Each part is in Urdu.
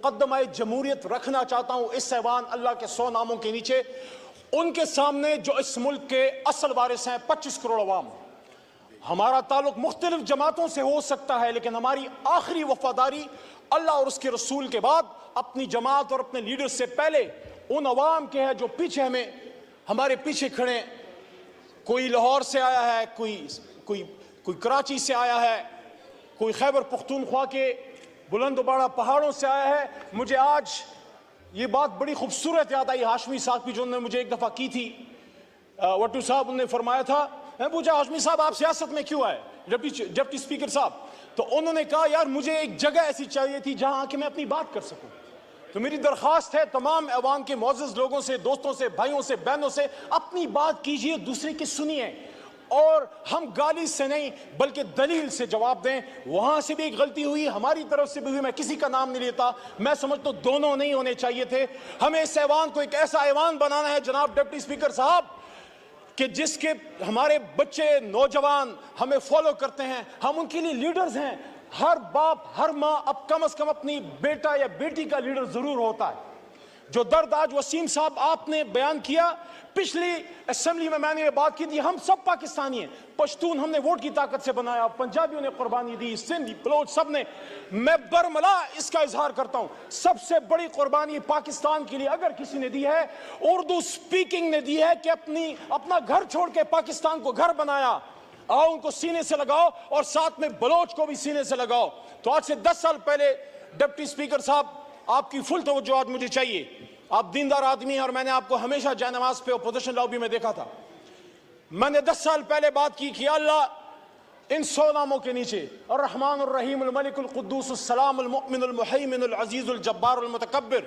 مقدمہ جمہوریت رکھنا چاہتا ہوں اس ایوان اللہ کے 100 ناموں کے نیچے ان کے سامنے جو اس ملک کے اصل وارث ہیں 25 کروڑ عوام. ہمارا تعلق مختلف جماعتوں سے ہو سکتا ہے لیکن ہماری آخری وفاداری اللہ اور اس کے رسول کے بعد اپنی جماعت اور اپنے لیڈر سے پہلے ان عوام کے ہے جو پیچھے ہمارے پیچھے کھڑے. کوئی لاہور سے آیا ہے, کوئی کراچی سے آیا ہے, کوئی خیبر پختونخوا کے بلند و بالا پہاڑوں سے آیا ہے. مجھے آج یہ بات بڑی خوبصورت یاد آئی ہاشمی صاحب کی جو انہوں نے مجھے ایک دفعہ کی تھی. وٹو صاحب نے فرمایا تھا, میں پوچھا ہاشمی صاحب آپ سیاست میں کیوں آئے, ڈپٹی اسپیکر صاحب, تو انہوں نے کہا یار مجھے ایک جگہ ایسی چاہیے تھی جہاں آ کے میں اپنی بات کر سکوں. تو میری درخواست ہے تمام ایوان کے معزز لوگوں سے, دوستوں سے, بھائیوں سے, بہنوں سے, اپنی بات کیجئے, دوسرے کی سنیے, اور ہم گالی سے نہیں بلکہ دلیل سے جواب دیں. وہاں سے بھی ایک غلطی ہوئی, ہماری طرف سے بھی ہوئی, میں کسی کا نام نہیں لیتا, میں سمجھتا ہوں دونوں نہیں ہونے چاہیے تھے. ہمیں اس ایوان کو ایک ایسا ایوان بنانا ہے جناب ڈپٹی اسپیکر صاحب کہ جس کے ہمارے بچے نوجوان ہمیں فالو کرتے ہیں, ہم ان کے لیے لیڈرز ہیں. ہر باپ ہر ماں اب کم از کم اپنی بیٹا یا بیٹی کا لیڈر ضرور ہوتا ہے. جو درد آج وسیم صاحب آپ نے بیان کیا, پچھلی اسمبلی میں نے یہ بات کی تھی, ہم سب پاکستانی ہیں. پشتون ہم نے ووٹ کی طاقت سے بنایا, پنجابیوں نے قربانی دی, سندھی بلوچ سب نے. میں برملا اس کا اظہار کرتا ہوں, سب سے بڑی قربانی پاکستان کے لیے اگر کسی نے دی ہے اردو سپیکنگ نے دی ہے کہ اپنا گھر چھوڑ کے پاکستان کو گھر بنایا. آؤ ان کو سینے سے لگاؤ اور ساتھ میں بلوچ کو بھی سینے سے لگاؤ. تو آج سے 10 سال پہلے ڈپٹی اسپیکر صاحب آپ کی فل توجہ آج مجھے چاہیے. آپ دیندار آدمی ہیں اور میں نے آپ کو ہمیشہ جائے نماز پہ اپوزیشن لابی میں دیکھا تھا. میں نے 10 سال پہلے بات کی کہ اللہ ان 100 ناموں کے نیچے الرحمن الرحیم الملک القدوس السلام المؤمن المحیمن العزیز الجبار المتکبر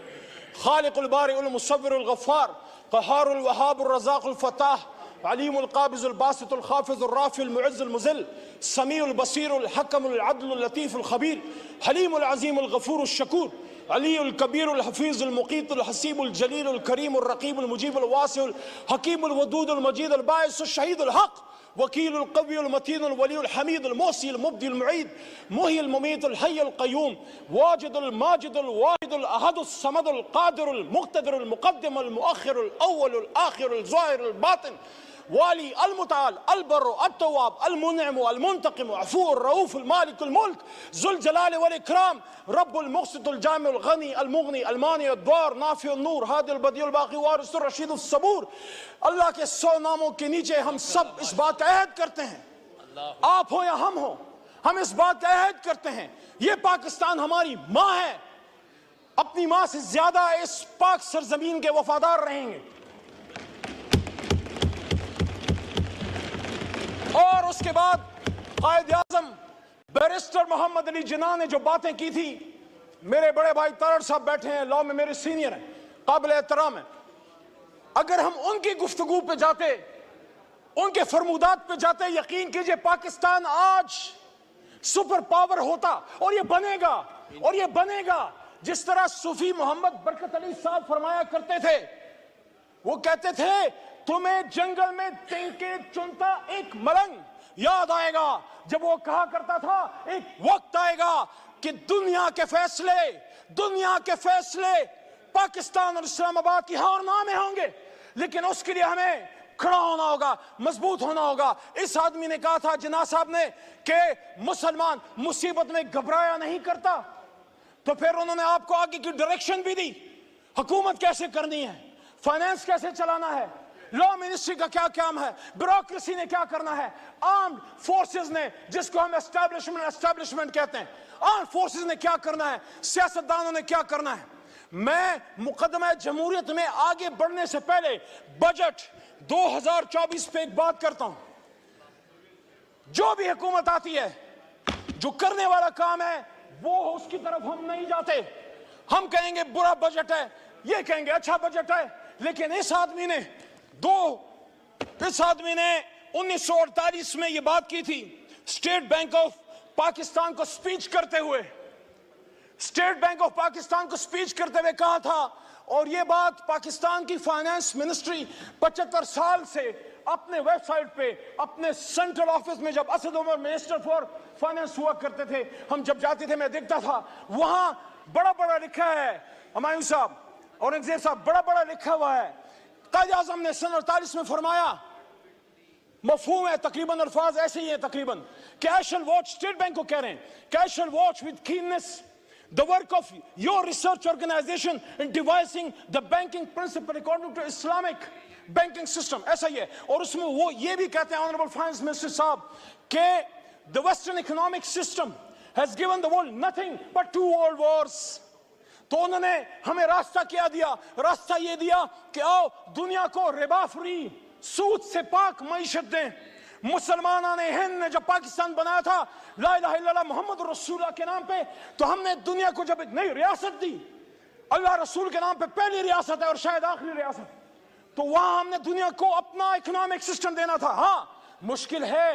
خالق البارئ المصور الغفار قہار الوہاب الرزاق الفتاح علیم القابض الباسط الخافض الرافع المعز المذل سمیع البصیر الحکم العدل اللطیف الخبیر حلیم العظیم الغفور الشکور علی الکبیر الحفیظ المقیت الحسیب الجلیل الکریم الرقیب المجیب الواسع الحکیم الودود المجید الباعث الشہید الحق وکیل القوی المتین الولی الحمید المحصی المبدی المعید محی الممیت الحی القیوم واجد الماجد الواحد الاحد الصمد القادر المقتدر المقدم المؤخر الاول الاخر الظاہر الباطن والی المتعال البر التواب المنعم المنتقم عفو الرؤوف المالك الملك ذو الجلال والاکرام رب المقسط الجامع الغنی المغنی المانع الدوار نافع النور ہادی البدیع الباقی وارث الرشید الصبور. اللہ کے 100 ناموں کے نیچے ہم سب اس بات کا عہد کرتے ہیں, آپ ہو یا ہم ہو, ہم اس بات کا عہد کرتے ہیں یہ پاکستان ہماری ماں ہے, اپنی ماں سے زیادہ اس پاک سرزمین کے وفادار رہیں گے. اور اس کے بعد قائد اعظم بیرسٹر محمد علی جناح نے جو باتیں کی تھی, میرے بڑے بھائی تارڑ صاحب بیٹھے ہیں, لاء میں میرے سینئر ہیں, قابل احترام ہیں. اگر ہم ان کی گفتگو پہ جاتے, ان کے فرمودات پہ جاتے, یقین کیجئے پاکستان آج سپر پاور ہوتا. اور یہ بنے گا, اور یہ بنے گا جس طرح صوفی محمد برکت علی صاحب فرمایا کرتے تھے. وہ کہتے تھے تمہیں جنگل میں تنکے چنتا ایک ملنگ یاد آئے گا, جب وہ کہا کرتا تھا ایک وقت آئے گا کہ دنیا کے فیصلے پاکستان اور اسلام آباد کی ہاں اور نہ میں ہوں گے, لیکن اس کے لیے ہمیں کھڑا ہونا ہوگا, مضبوط ہونا ہوگا. اس آدمی نے کہا تھا جناح صاحب نے کہ مسلمان مصیبت میں گھبرایا نہیں کرتا. تو پھر انہوں نے آپ کو آگے کی ڈائریکشن بھی دی, حکومت کیسے کرنی ہے, فائنانس کیسے چلانا ہے, لا منسٹری کا کیا کام ہے, بیوروکریسی نے کیا کرنا ہے, آرمڈ فورسز نے جس کو ہم اسٹیبلشمنٹ کہتے ہیں, آرمڈ فورسز نے کیا کرنا ہے, سیاستدانوں نے کیا کرنا ہے. میں مقدمہ جمہوریت میں آگے بڑھنے سے پہلے بجٹ 2024 پہ ایک بات کرتا ہوں. جو بھی حکومت آتی ہے, جو کرنے والا کام ہے وہ اس کی طرف ہم نہیں جاتے. ہم کہیں گے برا بجٹ ہے, یہ کہیں گے اچھا بجٹ ہے. لیکن اس آدمی نے 1948 میں یہ بات کی تھی, اسٹیٹ بینک آف پاکستان کو سپیچ کرتے ہوئے, کہا تھا. اور یہ بات پاکستان کی فائنانس منسٹری 75 سال سے اپنے ویب سائٹ پہ, اپنے سینٹرل آفس میں, جب Asad Umar minister for finance ہوا کرتے تھے, ہم جب جاتے تھے میں دیکھتا تھا وہاں بڑا بڑا لکھا ہے ہمایوں صاحب اورنگزیب صاحب بڑا بڑا لکھا ہوا ہے. قائد اعظم نے سن 48 میں فرمایا, مفہوم ہے تقریباً, الفاظ ایسے ہی ہیں تقریباً, کہ I shall watch, state bank کو کہہ رہے ہیں کہ I shall watch with keenness the work of your research organization in devising the banking principle according to Islamic banking system. ایسا ہی ہے. اور اس میں وہ یہ بھی کہتے ہیں Honorable Finance Minister صاحب کہ the Western economic system has given the world nothing but 2 world wars. تو انہوں نے ہمیں راستہ کیا دیا؟ راستہ یہ دیا کہ آؤ دنیا کو ربا فری, سود سے پاک معیشت دیں. مسلمانان ہند نے جب پاکستان بنایا تھا لا الہ الا اللہ محمد رسول اللہ کے نام پہ, تو ہم نے دنیا کو جب ایک نئی ریاست دی, اللہ رسول کے نام پہ پہلی ریاست ہے اور شاید آخری ریاست, تو وہاں ہم نے دنیا کو اپنا اکنامک سسٹم دینا تھا. ہاں مشکل ہے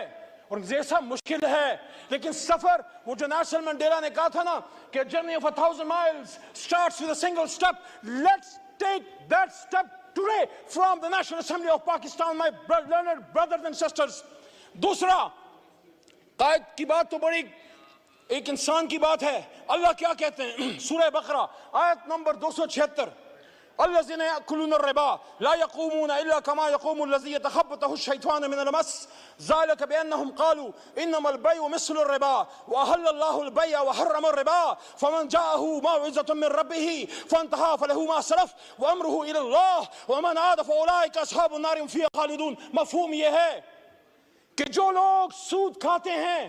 اور جیسا مشکل ہے, لیکن سفر وہ جو نیلسن منڈیلا نے کہا تھا نا کہ journey of 1000 miles starts with a single step. Let's take that step today from the National Assembly of Pakistan, my learned brothers and sisters. دوسرا, قائد کی بات تو بڑی ایک انسان کی بات ہے. اللہ کیا کہتے ہیں سورہ بقرہ آیت نمبر 276, الذين يأكلون الربا لا يقومون إلا كما يقوم الذي يتخبطه الشيطان من المس ذلك بأنهم قالوا إنما البيع مثل الربا وأحل الله البيع وحرم الربا فمن جاءه موعظة من ربه فانتهى فله ما سلف وأمره إلى الله ومن عاد فأولئك أصحاب النار هم فيها خالدون. مفہوم یہ ہے کہ جو لوگ سود کھاتے ہیں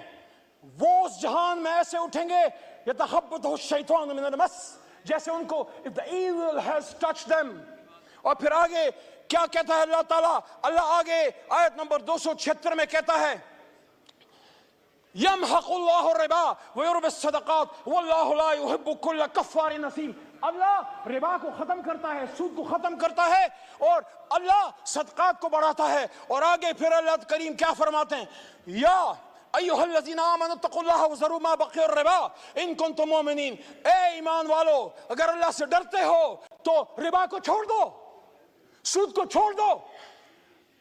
وہ اس جہان میں ایسے اٹھیں گے يتخبطه الشيطان من المس, جیسے ان کو if the evil has touched them. اور پھر آگے کیا کہتا ہے اللہ تعالیٰ؟ اللہ آگے آیت نمبر 276 میں کہتا ہے يمحق الله الربا ويربي الصدقات والله لا يحب كل كفار نثيم. اللہ ربا کو ختم کرتا ہے, سود کو ختم کرتا ہے, اور اللہ صدقات کو بڑھاتا ہے. اور آگے پھر اللہ کریم کیا فرماتے ہیں؟ یا ایھا الذین آمنوا اتقوا اللہ وذروا ما بقی الربا ان کنتم مؤمنین. اے ایمان والو, اگر اللہ سے ڈرتے ہو تو ربا کو چھوڑ دو, سود کو چھوڑ دو.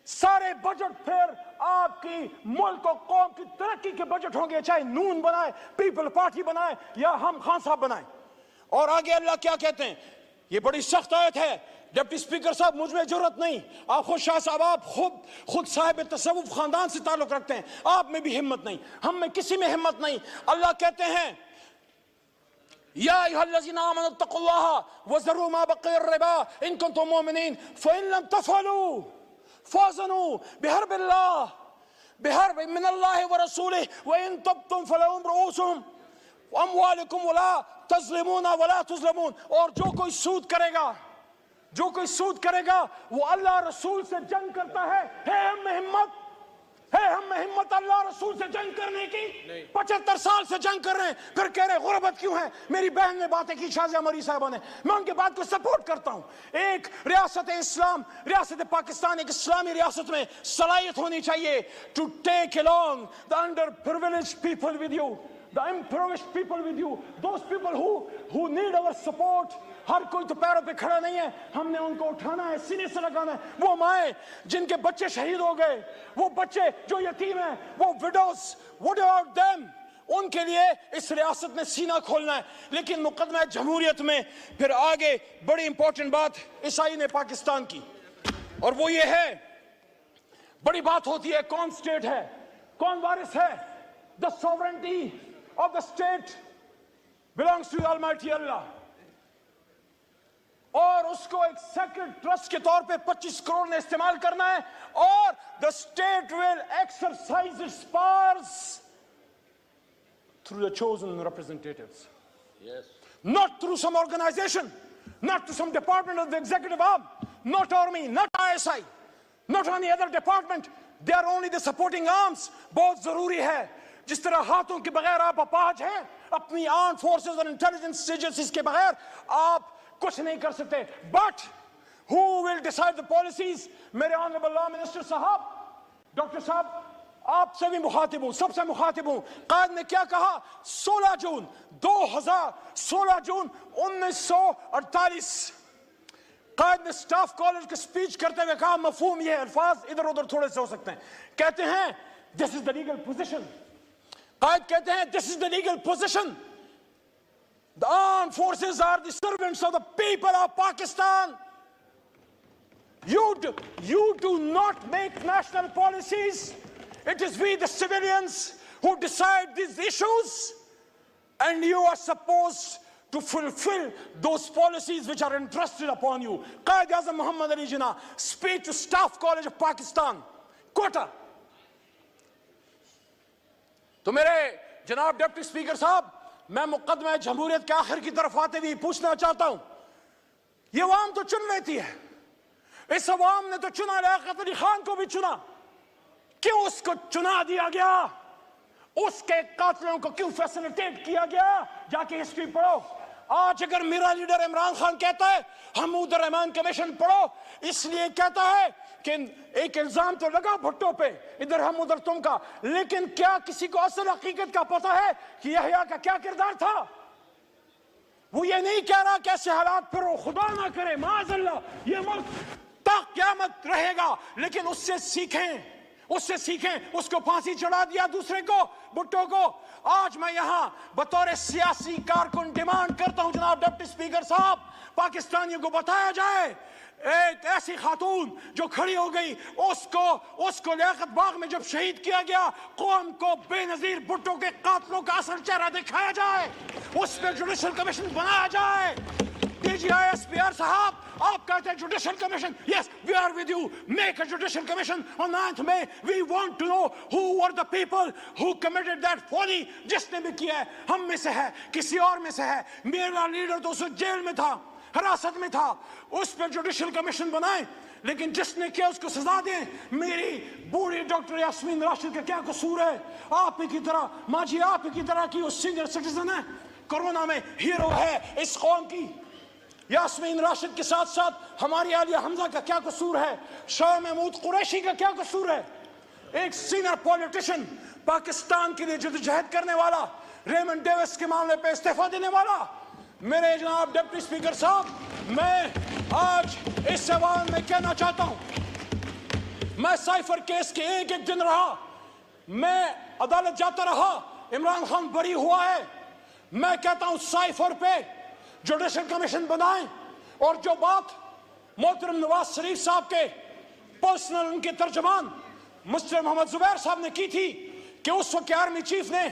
سارے بجٹ پھر آپ کی ملک و قوم کی ترقی کے بجٹ ہوں گے, چاہے نون بنائے, پیپل پارٹی بنائے یا ہم خان صاحب بنائیں. اور آگے اللہ کیا کہتے ہیں؟ یہ بڑی سخت آیت ہے. ڈپٹی اسپیکر صاحب مجھ میں جرت نہیں, آپ خود شاہ صاحب آپ خود صاحب تصوف خاندان سے تعلق رکھتے ہیں, آپ میں بھی ہمت نہیں, ہم میں کسی میں ہمت نہیں. اللہ کہتے ہیں یا ایھا الذین آمنوا اتقوا اللہ وذروا ما بقی الربا ان کنتم مؤمنین فإن لم تفعلوا فاذنوا بحرب اللہ بحرب من اللہ ورسولہ وإن تبتم فلکم رؤوس اموالکم ولا تظلمون ولا تظلمون. اور جو کوئی سود کرے گا وہ اللہ رسول سے جنگ کرتا ہے. ہم میں ہمت اللہ رسول سے جنگ کرنے کی؟ 75 سال سے جنگ کر رہے ہیں, پھر کہہ رہے غربت کیوں ہے؟ میری بہن نے باتیں کی شازیہ مری صاحبہ نے, میں ان کے بات کو سپورٹ کرتا ہوں. ایک ریاست اسلام, ریاست پاکستان ایک اسلامی ریاست میں صلاحیت ہونی چاہیے to take along the underprivileged people with you, the impoverished people with you, those people who need our support. ہر کوئی تو پیروں پہ کھڑا نہیں ہے, ہم نے ان کو اٹھانا ہے, سینے سے لگانا ہے. وہ مائیں جن کے بچے شہید ہو گئے, وہ بچے جو یتیم ہیں, وہ widows, what about them? ان کے لیے اس ریاست نے سینہ کھولنا ہے. لیکن مقدمہ جمہوریت میں پھر آگے بڑی امپورٹنٹ بات عیسائی نے پاکستان کی, اور وہ یہ ہے, بڑی بات ہوتی ہے کون سٹیٹ ہے, کون وارث ہے. The sovereignty of the state belongs to Almighty Allah. اور اس کو ایک سیکرڈ ٹرسٹ کے طور پہ 25 کروڑ نے استعمال کرنا ہے, اور the state will exercise its powers through the chosen representatives. Yes. Not through some organization, not through some department of the executive arm, not army, not ISI, not any other department. They are only the supporting arms. بہت ضروری ہے. جس طرح ہاتھوں کے بغیر آپ اپاہج ہیں, اپنی آرم فورسز اور انٹیلیجنس ایجنسیز کے بغیر آپ کچھ نہیں کر سکتے. But who will decide the policies? میرے آنریبل لا منسٹر صاحب, ڈاکٹر صاحب, آپ سے بھی مخاطب ہوں, سب سے مخاطب ہوں. قائد نے کیا کہا 16 جون 1948, قائد نے سٹاف کالج کے سپیچ کرتے ہوئے کہا, مفہوم یہ ہے, الفاظ ادھر ادھر تھوڑے سے ہو سکتے ہیں, کہتے ہیں this is the legal position. قائد کہتے ہیں this is the legal position The armed forces are the servants of the people of Pakistan. You do not make national policies. It is we, the civilians, who decide these issues, and you are supposed to fulfill those policies which are entrusted upon you. Quaid-e-Azam Muhammad Ali Jinnah, speech to Staff College of Pakistan, Quetta. تو میرے جناب ڈپٹی اسپیکر صاحب، میں مقدمہ جمہوریت کے آخر کی طرف آتے ہوئے پوچھنا چاہتا ہوں، یہ عوام تو چن لیتی ہے، اس عوام نے تو چنا لیاقت علی خان کو بھی چنا، کیوں اس کو چنا دیا گیا؟ اس کے قاتلوں کو کیوں فیسلیٹیٹ کیا گیا؟ جا کے ہسٹری پڑھو۔ آج اگر میرا لیڈر عمران خان کہتا ہے حمود الرحمان کمیشن پڑھو، اس لیے کہتا ہے کہ ایک الزام تو لگا بھٹو پہ، ادھر ہم ادھر تم کا، لیکن کیا کسی کو اصل حقیقت کا پتہ ہے کہ یحییٰ کا کیا کردار تھا؟ وہ یہ نہیں کہہ رہا کہ ایسے حالات پھر وہ خدا نہ کرے، معاذ اللہ، یہ ملک تا قیامت رہے گا، لیکن اس سے سیکھیں، اس کو پھانسی چڑھا دیا دوسرے کو، بھٹو کو۔ آج میں یہاں بطور سیاسی کارکن ڈیمانڈ کرتا ہوں جناب ڈپٹی اسپیکر صاحب، پاکستانیوں کو بتایا جائے ایک ایسی خاتون جو کھڑی ہو گئی، اس کو لیاقت باغ میں جب شہید کیا گیا، قوم کو بے نظیر بھٹو کے قاتلوں کا اصل چہرہ دکھایا جائے، اس پہ جوڈیشل کمیشن بنایا جائے۔ D G I S P R صاحب، آپ کہتے ہیں judicial commission, yes, we are with you, make a judicial commission on 9th May, we want to know who were the people who committed that folly، جس نے بھی کیا ہے، ہم میں سے ہے، کسی اور میں سے ہے، میرا لیڈر تو اس جیل میں تھا، حراست میں تھا، اس پہ جوڈیشل کمیشن بنائیں، لیکن جس نے کیا اس کو سزا دیں۔ میری بوڑھی ڈاکٹر یاسمین راشد کا کیا قصور ہے؟ آپ ہی کی طرح، ماں جی آپ ہی کی طرح کی وہ سینئر سٹیزن ہے، کرونا میں ہیرو ہے اس قوم کی۔ یاسمین راشد کے ساتھ ساتھ ہماری عالیہ حمزہ کا کیا قصور ہے؟ شاہ محمود قریشی کا کیا قصور ہے؟ ایک سینئر پولیٹیشن، پاکستان کے لیے جدوجہد کرنے والا، ریمنڈ ڈیوس کے معاملے پہ استعفیٰ دینے والا۔ میرے جناب ڈپٹی اسپیکر صاحب، میں آج اس ایوان میں کہنا چاہتا ہوں، میں سائفر کیس کے ایک دن رہا، میں عدالت جاتا رہا، عمران خان بری ہوا ہے، میں کہتا ہوں سائفر پہ جوڈیشل کمیشن بنائیں، اور جو بات محترم نواز شریف صاحب کے پرسنل ان کے ترجمان مسٹر محمد زبیر صاحب نے کی تھی کہ اس وقت آرمی چیف نے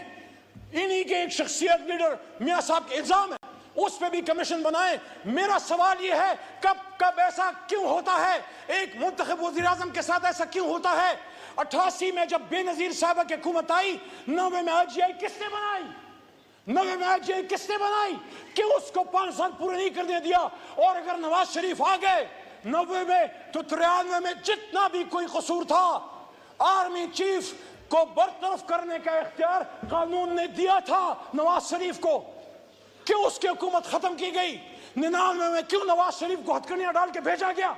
انہی کے ایک شخصیت لیڈر میاں صاحب کے الزام ہے، اس پہ بھی کمیشن بنائیں۔ میرا سوال یہ ہے، کب ایسا کیوں ہوتا ہے؟ ایک منتخب وزیر اعظم کے ساتھ ایسا کیوں ہوتا ہے؟ 88 میں جب بے نظیر صاحبہ کی حکومت آئی، 90 میں آئی جی آئی کس نے بنائی؟ 90 میں آئی جی آئی کس نے بنائی؟ کہ اس کو 5 سال پورے نہیں کرنے دیا، اور اگر نواز شریف آ گئے 90 میں تو 93 میں جتنا بھی کوئی قصور تھا، آرمی چیف کو برطرف کرنے کا اختیار قانون نے دیا تھا نواز شریف کو۔ کیوں اس کی حکومت ختم کی گئی؟ 99 میں کیوں نواز شریف کو ہتھکڑیاں ڈال کے بھیجا گیا؟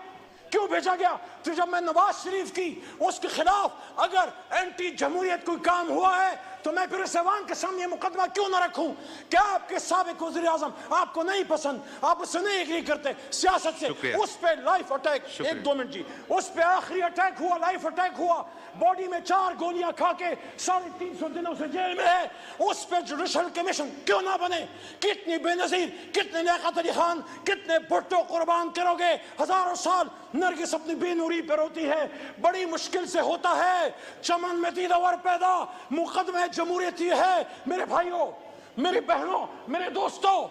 کیوں بھیجا گیا؟ تو جب میں نواز شریف کی اس کے خلاف اگر اینٹی جمہوریت کوئی کام ہوا ہے تو میں پھر اس ایوان کے سامنے مقدمہ کیوں نہ رکھوں؟ کیا آپ کے سابق وزیر اعظم آپ کو نہیں پسند، آپ اس سے نہیں ایگری کرتے سیاست سے؟ اس پہ لائف اٹیک، 1-2 منٹ جی، اس پہ آخری اٹیک ہوا، لائف اٹیک ہوا، باڈی میں 4 گولیاں کھا کے 350 دنوں سے جیل میں ہے، اس پہ جوڈیشل کمیشن کیوں نہ بنے؟ کتنی بے نظیر، کتنے لیاقت علی خان، کتنے بھٹو قربان کرو گے؟ ہزاروں سال نرگس اپنی بے نوری پہ روتی ہے، بڑی مشکل سے ہوتا ہے، چمن میں دیدور پیدا، مقدمہ جمہوریت یہ ہے۔ میرے بھائیوں، میری بہنوں، میرے دوستوں،